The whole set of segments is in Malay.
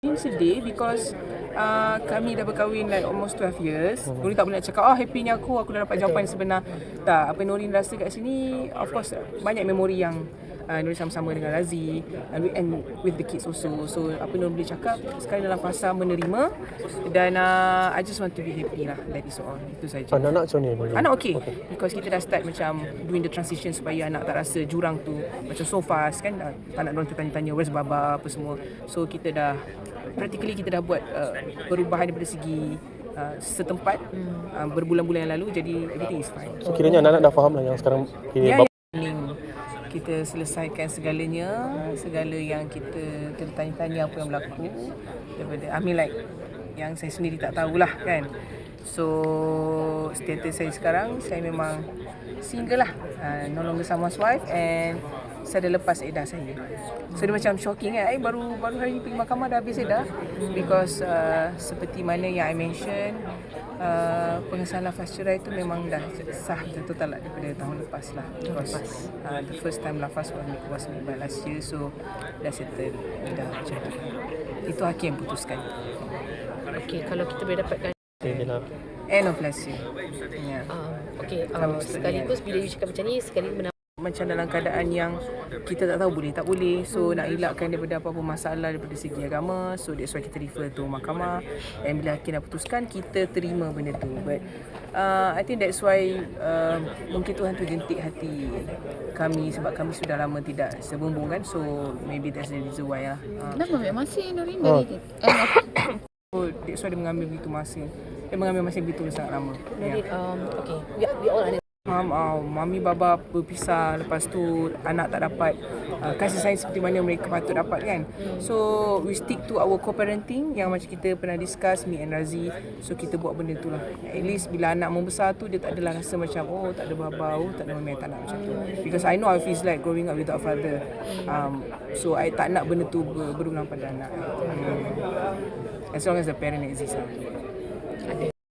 Sedih because kami dah berkahwin like almost 12 years. Nuri tak boleh nak cakap, happynya aku dah dapat jawapan sebenar. Tak, apa Nuri rasa kat sini, of course banyak memori yang Nuri sama-sama dengan Razi and with the kids also. So apa Nuri boleh cakap, sekarang dalam fasa menerima dan I just want to be happy lah. That is all. Itu saja. Anak-anak macam ni? Anak okay. Because kita dah start macam doing the transition supaya anak tak rasa jurang tu macam so fast kan. Tak nak diorang tertanya-tanya where's baba apa semua. So kita dah practically kita dah buat perubahan daripada segi setempat berbulan-bulan yang lalu, jadi everything is fine. So kiranya anak-anak dah faham lah yang sekarang kita selesaikan segala yang kita tanya-tanya apa yang berlaku daripada like yang saya sendiri tak tahulah kan. So status saya sekarang, saya memang single lah, no longer someone's wife, and saya dah lepas edah saya. So dia macam shocking kan, baru hari ni pergi mahkamah dah habis edah. Because seperti mana yang I mention, pengesahan lafaz cerai tu memang dah sah total lah daripada tahun lepas lah. Because the first time lafaz was made by last year, so dah settle, dah macam tu. Itu hakim putuskan. Okay, kalau kita boleh dapatkan end of last year. Yeah. Okay, sekaligus bila you cakap macam ni, sekaligus macam dalam keadaan yang kita tak tahu boleh tak boleh, so nak elakkan daripada apa-apa masalah daripada segi agama, so that's why kita refer to mahkamah, and bila hakim dah putuskan, kita terima benda tu. But I think that's why mungkin Tuhan tu jentik hati kami sebab kami sudah lama tidak sebumbung kan, so maybe that's the reason why lah. Kenapa masih Nurin dari So that's why dia mengambil begitu masa. Dia mengambil masa begitu sangat lama. Nurin, okay, we all ada. Mami baba berpisah, lepas tu anak tak dapat kasih sayang seperti mana mereka patut dapat kan. So we stick to our co-parenting yang macam kita pernah discuss, me and Razi. So kita buat benda tu lah. At least bila anak membesar tu, dia tak adalah rasa macam tak ada baba, tak ada mami, tak nak macam tu. Because I know how it feels like growing up without a father. So I tak nak benda tu berulang pada anak. As long as the parent exists.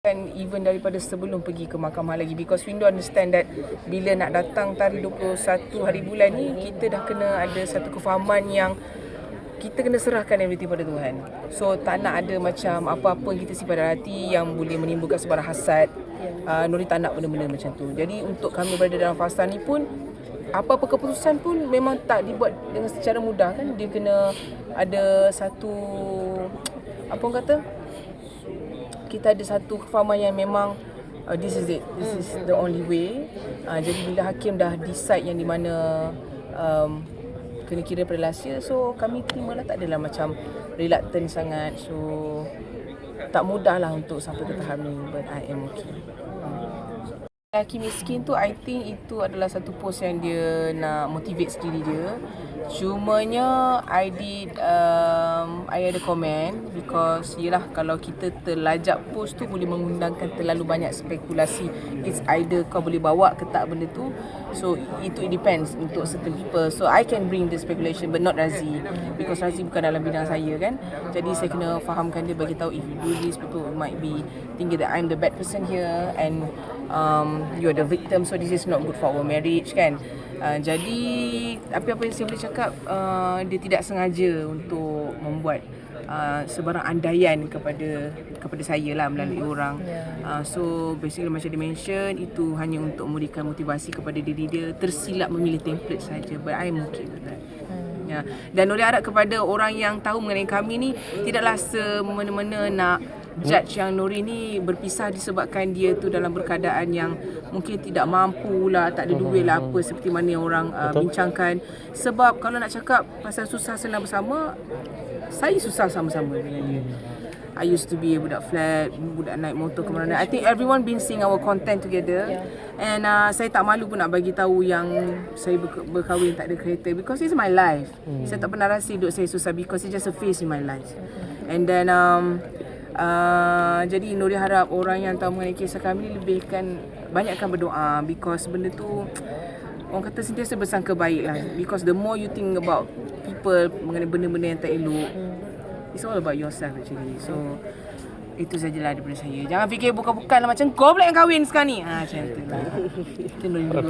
And even daripada sebelum pergi ke mahkamah lagi, because we don't understand that bila nak datang tarikh 21 hari bulan ni, kita dah kena ada satu kefahaman yang kita kena serahkan everything pada Tuhan. So tak nak ada macam apa-apa yang kita simpan dalam hati yang boleh menimbulkan sebarang hasad. Nuri tak nak benda-benda macam tu. Jadi untuk kami berada dalam fasa ni pun, apa-apa keputusan pun memang tak dibuat dengan secara mudah kan. Dia kena ada satu, apa orang kata, kita ada satu kefahaman yang memang this is it, this is the only way. Jadi bila hakim dah decide yang di mana kena kira pada last year, so kami terima lah, tak adalah macam reluctant sangat. So tak mudah lah untuk sampai ke tahap ni, but I am okay. Lelaki miskin tu, I think itu adalah satu post yang dia nak motivate sendiri dia. Cumanya I ada komen because yelah, kalau kita terlajak post tu boleh mengundangkan terlalu banyak spekulasi. It's either kau boleh bawa ke tak benda tu. So it depends untuk certain people. So I can bring the speculation but not Razi, because Razi bukan dalam bidang saya kan. Jadi saya kena fahamkan dia, bagi tahu if you do this, people might be thinking that I'm the bad person here and you're the victim, so this is not good for our marriage kan. Jadi apa-apa yang saya boleh cakap, dia tidak sengaja untuk membuat sebarang andaian kepada saya lah melalui orang. So basically macam dia mention, itu hanya untuk memberikan motivasi kepada diri dia, tersilap memilih template saja, but I'm okay with that. Dan oleh harap kepada orang yang tahu mengenai kami ni, tidaklah semena-mena nak judge yang Nuri ni berpisah disebabkan dia tu dalam berkeadaan yang mungkin tidak mampu lah, tak ada duit lah apa, seperti mana yang orang bincangkan. Sebab kalau nak cakap pasal susah senang bersama, saya susah sama-sama dengan dia. I used to be budak flat, budak naik motor ke mana-mana. I think everyone been seeing our content together. And saya tak malu pun nak bagi tahu yang saya berkahwin tak ada kereta, because it's my life. Saya tak pernah rasa hidup saya susah, because it's just a phase in my life. And then jadi Nuri harap orang yang tahu mengenai kisah kami banyakkan berdoa, because benda tu orang kata sentiasa bersangka baik lah. Because the more you think about people mengenai benda-benda yang tak elok, it's all about yourself actually. So itu sajalah daripada saya. Jangan fikir bukan-bukan lah macam kau pula yang kahwin sekarang ni. Macam tu lah. Itu Nuri dulu